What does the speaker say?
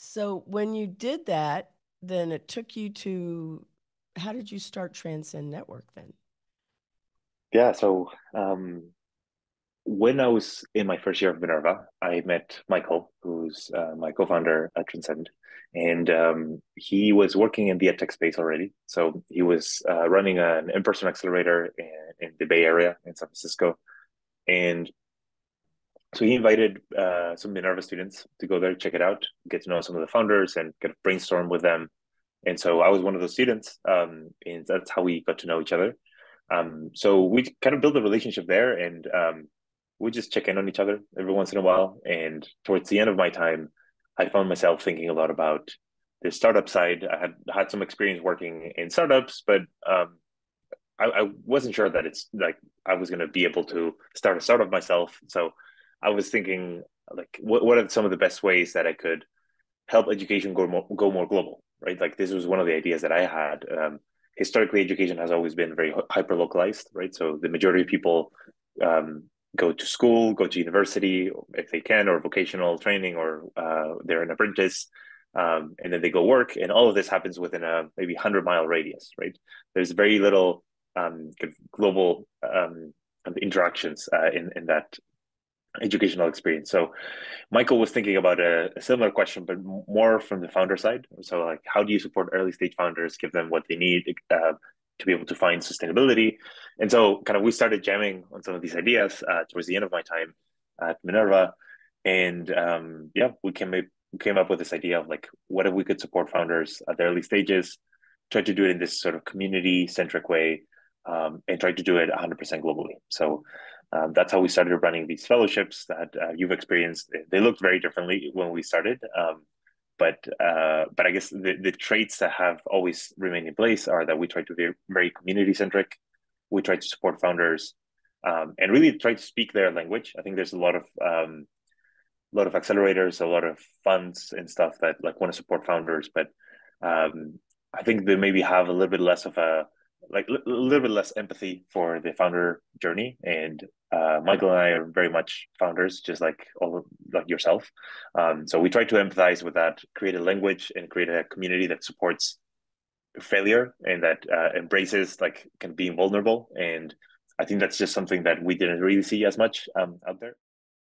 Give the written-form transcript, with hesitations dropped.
So when you did that, then it took you to how did you start Transcend Network then? Yeah, so when I was in my first year of Minerva, I met Michael, who's my co-founder at Transcend, and he was working in the edtech space already. So he was running an in-person accelerator in the Bay Area in San Francisco, and so he invited some Minerva students to go there, check it out, get to know some of the founders, and kind of brainstorm with them. And so I was one of those students, and that's how we got to know each other. So we kind of built a relationship there, and we just check in on each other every once in a while. And towards the end of my time, I found myself thinking a lot about the startup side. I had some experience working in startups, but I wasn't sure that it's like I was going to be able to start a startup myself. So I was thinking, like, what are some of the best ways that I could help education go more global, right? Like this was one of the ideas that I had. Historically, education has always been very hyper localized, right? So the majority of people um, go to school, go to university if they can, or vocational training, or they're an apprentice, and then they go work, and all of this happens within a maybe 100-mile radius, right? There's very little kind of global interactions in that educational experience. So Michael was thinking about a similar question, but more from the founder side. So, like, how do you support early stage founders, give them what they need to be able to find sustainability? And so, kind of, we started jamming on some of these ideas towards the end of my time at Minerva, and yeah, we came up with this idea of like, what if we could support founders at the early stages, try to do it in this sort of community centric way, and try to do it 100% globally. So that's how we started running these fellowships that you've experienced. They looked very differently when we started, but I guess the traits that have always remained in place are that we try to be very community centric. We try to support founders and really try to speak their language. I think there's a lot of accelerators, a lot of funds and stuff that like want to support founders, but I think they maybe have a little bit less of a little bit less empathy for the founder journey. And Michael and I are very much founders, just like all like yourself. So we try to empathize with that, create a language, and create a community that supports failure and that embraces like kind of being vulnerable. And I think that's just something that we didn't really see as much out there.